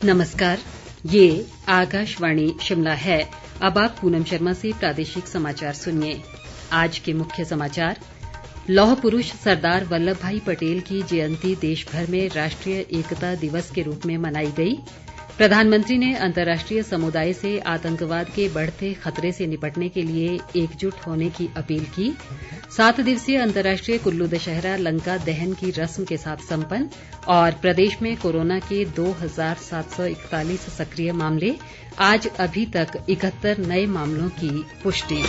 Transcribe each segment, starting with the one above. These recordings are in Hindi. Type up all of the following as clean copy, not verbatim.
नमस्कार, ये आकाशवाणी शिमला है। अब आप पूनम शर्मा से प्रादेशिक समाचार सुनिए। आज के मुख्य समाचार। लौह पुरुष सरदार वल्लभ भाई पटेल की जयंती देशभर में राष्ट्रीय एकता दिवस के रूप में मनाई गई। प्रधानमंत्री ने अंतर्राष्ट्रीय समुदाय से आतंकवाद के बढ़ते खतरे से निपटने के लिए एकजुट होने की अपील की। 7 दिवसीय अंतर्राष्ट्रीय कुल्लू दशहरा लंका दहन की रस्म के साथ संपन्न। और प्रदेश में कोरोना के 2741 सक्रिय मामले। आज अभी तक 71 नए मामलों की पुष्टि।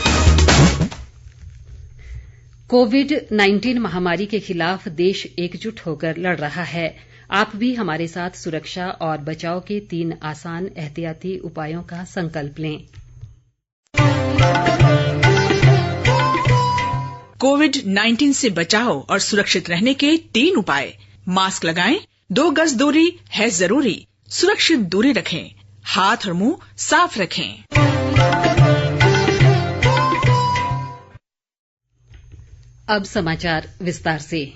कोविड-19 महामारी के खिलाफ देश एकजुट होकर लड़ रहा है। आप भी हमारे साथ सुरक्षा और बचाव के 3 आसान एहतियाती उपायों का संकल्प लें। कोविड-19 से बचाव और सुरक्षित रहने के 3 उपाय। मास्क लगाएं, 2 गज दूरी है जरूरी, सुरक्षित दूरी रखें, हाथ और मुंह साफ रखें। अब समाचार विस्तार से।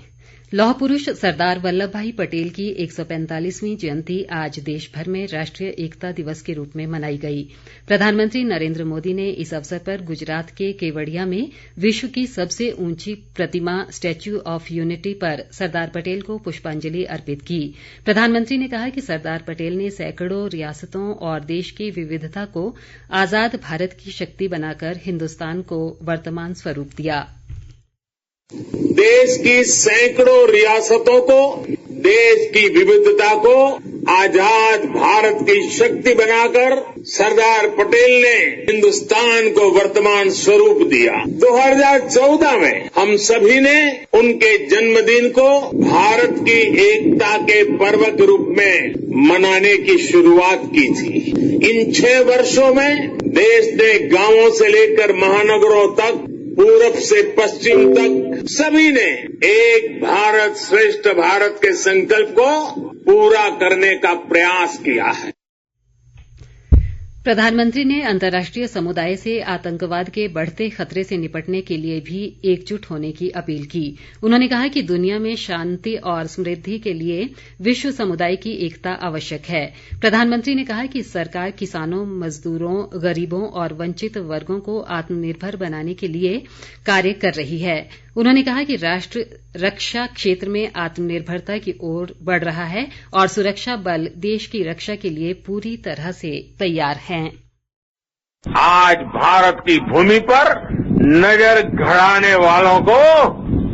लौह पुरुष सरदार वल्लभ भाई पटेल की 145वीं जयंती आज देशभर में राष्ट्रीय एकता दिवस के रूप में मनाई गई। प्रधानमंत्री नरेंद्र मोदी ने इस अवसर पर गुजरात के केवड़िया में विश्व की सबसे ऊंची प्रतिमा स्टैच्यू ऑफ यूनिटी पर सरदार पटेल को पुष्पांजलि अर्पित की। प्रधानमंत्री ने कहा कि सरदार पटेल ने सैकड़ों रियासतों और देश की विविधता को आजाद भारत की शक्ति बनाकर हिंदुस्तान को वर्तमान स्वरूप दिया। देश की सैकड़ों रियासतों को, देश की विविधता को आजाद भारत की शक्ति बनाकर सरदार पटेल ने हिंदुस्तान को वर्तमान स्वरूप दिया। 2014 में हम सभी ने उनके जन्मदिन को भारत की एकता के पर्व के रूप में मनाने की शुरुआत की थी। इन 6 वर्षों में देश ने गांवों से लेकर महानगरों तक, पूरब से पश्चिम तक सभी ने एक भारत श्रेष्ठ भारत के संकल्प को पूरा करने का प्रयास किया है। प्रधानमंत्री ने अंतर्राष्ट्रीय समुदाय से आतंकवाद के बढ़ते खतरे से निपटने के लिए भी एकजुट होने की अपील की। उन्होंने कहा कि दुनिया में शांति और समृद्धि के लिए विश्व समुदाय की एकता आवश्यक है। प्रधानमंत्री ने कहा कि सरकार किसानों, मजदूरों, गरीबों और वंचित वर्गों को आत्मनिर्भर बनाने के लिए कार्य कर रही है। उन्होंने कहा कि राष्ट्र रक्षा क्षेत्र में आत्मनिर्भरता की ओर बढ़ रहा है और सुरक्षा बल देश की रक्षा के लिए पूरी तरह से तैयार हैं। आज भारत की भूमि पर नजर गड़ाने वालों को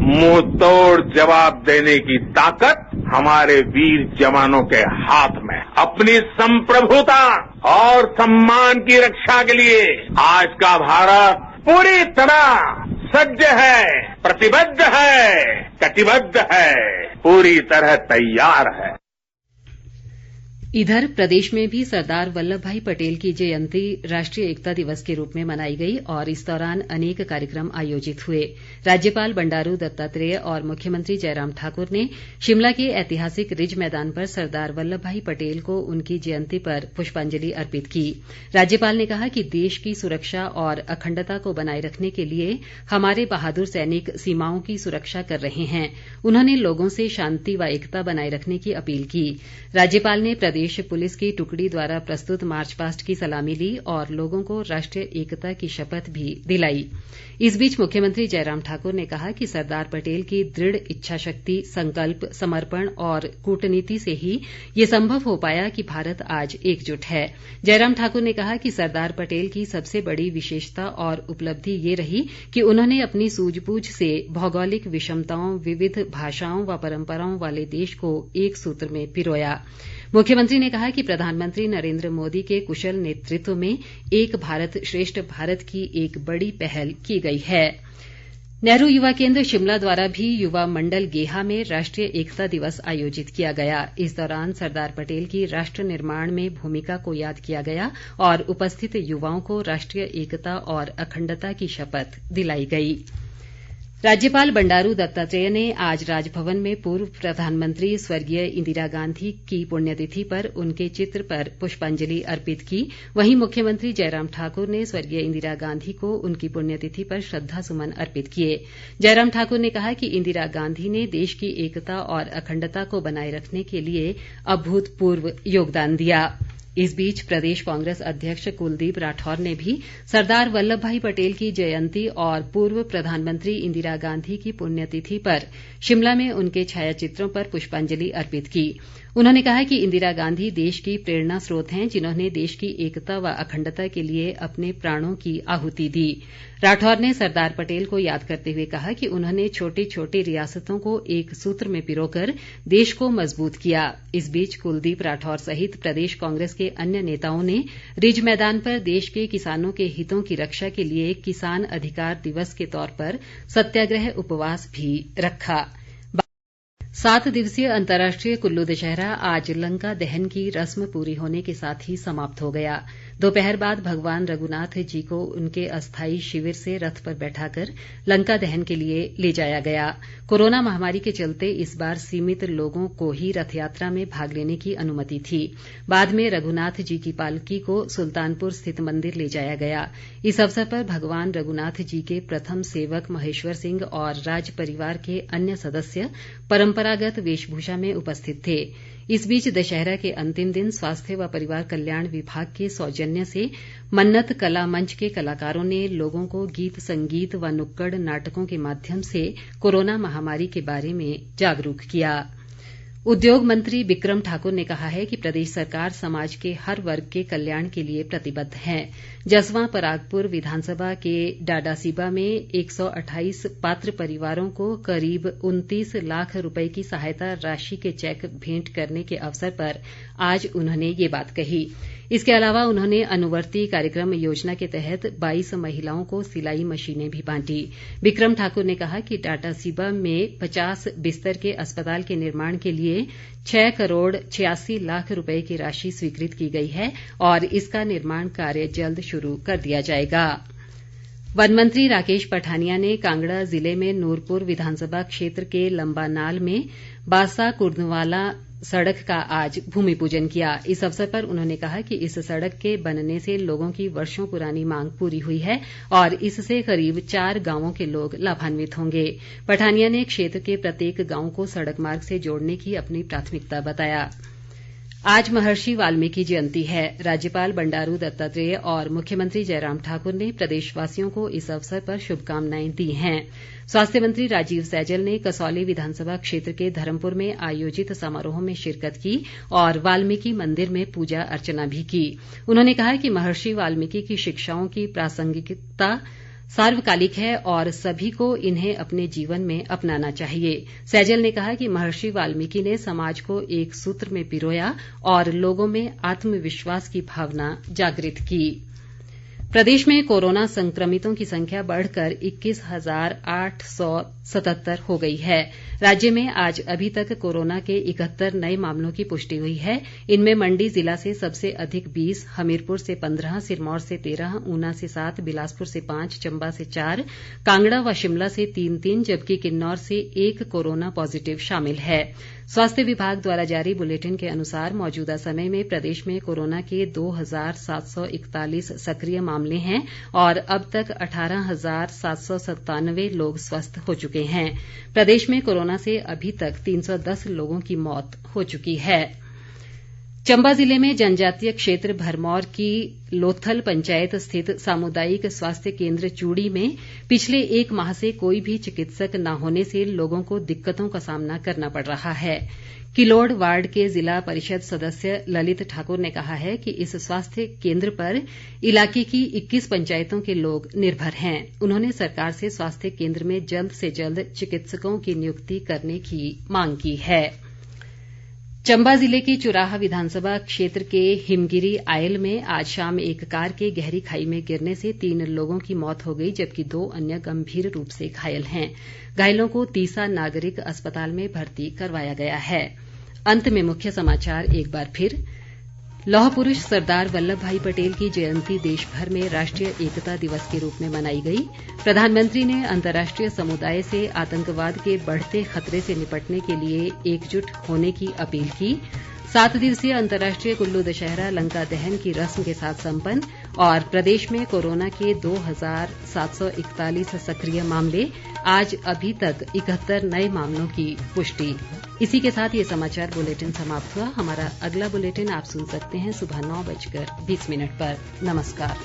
मुंह तोड़ जवाब देने की ताकत हमारे वीर जवानों के हाथ में। अपनी संप्रभुता और सम्मान की रक्षा के लिए आज का भारत पूरी तरह सज्ज है, प्रतिबद्ध है, कटिबद्ध है, पूरी तरह तैयार है। इधर प्रदेश में भी सरदार वल्लभ भाई पटेल की जयंती राष्ट्रीय एकता दिवस के रूप में मनाई गई और इस दौरान अनेक कार्यक्रम आयोजित हुए। राज्यपाल बंडारू दत्तात्रेय और मुख्यमंत्री जयराम ठाकुर ने शिमला के ऐतिहासिक रिज मैदान पर सरदार वल्लभ भाई पटेल को उनकी जयंती पर पुष्पांजलि अर्पित की। राज्यपाल ने कहा कि देश की सुरक्षा और अखंडता को बनाए रखने के लिए हमारे बहादुर सैनिक सीमाओं की सुरक्षा कर रहे हैं। उन्होंने लोगों से शांति व एकता बनाए रखने की अपील की। राज्यपाल ने प्रदेश पुलिस की टुकड़ी द्वारा प्रस्तुत मार्च पास्ट की सलामी ली और लोगों को राष्ट्रीय एकता की शपथ भी दिलाई। इस बीच मुख्यमंत्री जयराम ठाकुर ने कहा कि सरदार पटेल की दृढ़ इच्छा शक्ति, संकल्प, समर्पण और कूटनीति से ही ये संभव हो पाया कि भारत आज एकजुट है। जयराम ठाकुर ने कहा कि सरदार पटेल की सबसे बड़ी विशेषता और उपलब्धि ये रही कि उन्होंने अपनी सूझबूझ से भौगोलिक विषमताओं, विविध भाषाओं व परंपराओं वाले देश को एक सूत्र में पिरोया। मुख्यमंत्री ने कहा कि प्रधानमंत्री नरेंद्र मोदी के कुशल नेतृत्व में एक भारत श्रेष्ठ भारत की एक बड़ी पहल की गई है। नेहरू युवा केंद्र शिमला द्वारा भी युवा मंडल गेहा में राष्ट्रीय एकता दिवस आयोजित किया गया। इस दौरान सरदार पटेल की राष्ट्र निर्माण में भूमिका को याद किया गया और उपस्थित युवाओं को राष्ट्रीय एकता और अखंडता की शपथ दिलाई गई। राज्यपाल बंडारू दत्तात्रेय ने आज राजभवन में पूर्व प्रधानमंत्री स्वर्गीय इंदिरा गांधी की पुण्यतिथि पर उनके चित्र पर पुष्पांजलि अर्पित की। वहीं मुख्यमंत्री जयराम ठाकुर ने स्वर्गीय इंदिरा गांधी को उनकी पुण्यतिथि पर श्रद्धासुमन अर्पित किए। जयराम ठाकुर ने कहा कि इंदिरा गांधी ने देश की एकता और अखंडता को बनाए रखने के लिए अभूतपूर्व योगदान दिया। इस बीच प्रदेश कांग्रेस अध्यक्ष कुलदीप राठौर ने भी सरदार वल्लभ भाई पटेल की जयंती और पूर्व प्रधानमंत्री इंदिरा गांधी की पुण्यतिथि पर शिमला में उनके छायाचित्रों पर पुष्पांजलि अर्पित की। उन्होंने कहा कि इंदिरा गांधी देश की प्रेरणा स्रोत हैं, जिन्होंने देश की एकता व अखंडता के लिए अपने प्राणों की आहुति दी। राठौर ने सरदार पटेल को याद करते हुए कहा कि उन्होंने छोटी छोटी रियासतों को एक सूत्र में पिरोकर देश को मजबूत किया। इस बीच कुलदीप राठौर सहित प्रदेश कांग्रेस के अन्य नेताओं ने रिज मैदान पर देश के किसानों के हितों की रक्षा के लिए किसान अधिकार दिवस के तौर पर सत्याग्रह उपवास भी रखा। 7 दिवसीय अंतर्राष्ट्रीय कुल्लू दशहरा आज लंका दहन की रस्म पूरी होने के साथ ही समाप्त हो गया। दोपहर बाद भगवान रघुनाथ जी को उनके अस्थायी शिविर से रथ पर बैठाकर लंका दहन के लिए ले जाया गया। कोरोना महामारी के चलते इस बार सीमित लोगों को ही रथ यात्रा में भाग लेने की अनुमति थी। बाद में रघुनाथ जी की पालकी को सुल्तानपुर स्थित मंदिर ले जाया गया। इस अवसर पर भगवान रघुनाथ जी के प्रथम सेवक महेश्वर सिंह और राज परिवार के अन्य सदस्य परंपरागत वेशभूषा में उपस्थित थे। इस बीच दशहरा के अंतिम दिन स्वास्थ्य व परिवार कल्याण विभाग के सौजन्य से मन्नत कला मंच के कलाकारों ने लोगों को गीत संगीत व नुक्कड़ नाटकों के माध्यम से कोरोना महामारी के बारे में जागरूक किया। उद्योग मंत्री बिक्रम ठाकुर ने कहा है कि प्रदेश सरकार समाज के हर वर्ग के कल्याण के लिए प्रतिबद्ध है। जसवां परागपुर विधानसभा के डाडासीबा में 128 पात्र परिवारों को करीब 29 लाख रुपए की सहायता राशि के चेक भेंट करने के अवसर पर आज उन्होंने ये बात कही। इसके अलावा उन्होंने अनुवर्ती कार्यक्रम योजना के तहत 22 महिलाओं को सिलाई मशीनें भी बांटी। बिक्रम ठाकुर ने कहा कि डाडासीबा में 50 बिस्तर के अस्पताल के निर्माण के लिए 6 करोड़ 86 लाख रुपए की राशि स्वीकृत की गई है और इसका निर्माण कार्य जल्द शुरू कर दिया जाएगा। वन मंत्री राकेश पठानिया ने कांगड़ा जिले में नूरपुर विधानसभा क्षेत्र के लंबानाल में बासा कुर्दवाला सड़क का आज भूमि पूजन किया। इस अवसर पर उन्होंने कहा कि इस सड़क के बनने से लोगों की वर्षों पुरानी मांग पूरी हुई है और इससे करीब 4 गांवों के लोग लाभान्वित होंगे। पठानिया ने क्षेत्र के प्रत्येक गांव को सड़क मार्ग से जोड़ने की अपनी प्राथमिकता बताया। आज महर्षि वाल्मीकि जयंती है। राज्यपाल बंडारू दत्तात्रेय और मुख्यमंत्री जयराम ठाकुर ने प्रदेशवासियों को इस अवसर पर शुभकामनाएं दी हैं। स्वास्थ्य मंत्री राजीव सैजल ने कसौली विधानसभा क्षेत्र के धर्मपुर में आयोजित समारोह में शिरकत की और वाल्मीकि मंदिर में पूजा अर्चना भी की। उन्होंने कहा कि महर्षि वाल्मीकि की शिक्षाओं की प्रासंगिकता सार्वकालिक है और सभी को इन्हें अपने जीवन में अपनाना चाहिए। सैजल ने कहा कि महर्षि वाल्मीकि ने समाज को एक सूत्र में पिरोया और लोगों में आत्मविश्वास की भावना जागृत की। प्रदेश में कोरोना संक्रमितों की संख्या बढ़कर 21,877 हो गई है। राज्य में आज अभी तक कोरोना के 71 नए मामलों की पुष्टि हुई है। इनमें मंडी जिला से सबसे अधिक 20, हमीरपुर से 15, सिरमौर से 13, ऊना से 7, बिलासपुर से 5, चंबा से 4, कांगड़ा व शिमला से 3-3 जबकि किन्नौर से 1 कोरोना पॉजिटिव शामिल है। स्वास्थ्य विभाग द्वारा जारी बुलेटिन के अनुसार मौजूदा समय में प्रदेश में कोरोना के 2,741 सक्रिय मामले हैं और अब तक 18,797 लोग स्वस्थ हो चुके हैं। प्रदेश में कोरोना से अभी तक 310 लोगों की मौत हो चुकी है। चंबा जिले में जनजातीय क्षेत्र भरमौर की लोथल पंचायत स्थित सामुदायिक स्वास्थ्य केंद्र चूड़ी में पिछले 1 माह से कोई भी चिकित्सक न होने से लोगों को दिक्कतों का सामना करना पड़ रहा है। किलोड़ वार्ड के जिला परिषद सदस्य ललित ठाकुर ने कहा है कि इस स्वास्थ्य केंद्र पर इलाके की 21 पंचायतों के लोग निर्भर हैं। उन्होंने सरकार से स्वास्थ्य केंद्र में जल्द से जल्द चिकित्सकों की नियुक्ति करने की मांग की है। चंबा जिले की चुराह विधानसभा क्षेत्र के हिमगिरी आयल में आज शाम एक कार के गहरी खाई में गिरने से 3 लोगों की मौत हो गई जबकि 2 अन्य गंभीर रूप से घायल हैं। घायलों को तीसा नागरिक अस्पताल में भर्ती करवाया गया है। अंत में मुख्य समाचार एक बार फिर। लौह पुरुष सरदार वल्लभ भाई पटेल की जयंती देश भर में राष्ट्रीय एकता दिवस के रूप में मनाई गई। प्रधानमंत्री ने अंतर्राष्ट्रीय समुदाय से आतंकवाद के बढ़ते खतरे से निपटने के लिए एकजुट होने की अपील की। 7 दिवसीय अंतर्राष्ट्रीय कुल्लू दशहरा लंका दहन की रस्म के साथ संपन्न। और प्रदेश में कोरोना के 2741 सक्रिय मामले, आज अभी तक 71 नए मामलों की पुष्टि। इसी के साथ ये समाचार बुलेटिन समाप्त हुआ। हमारा अगला बुलेटिन आप सुन सकते हैं सुबह 9:20 पर। नमस्कार।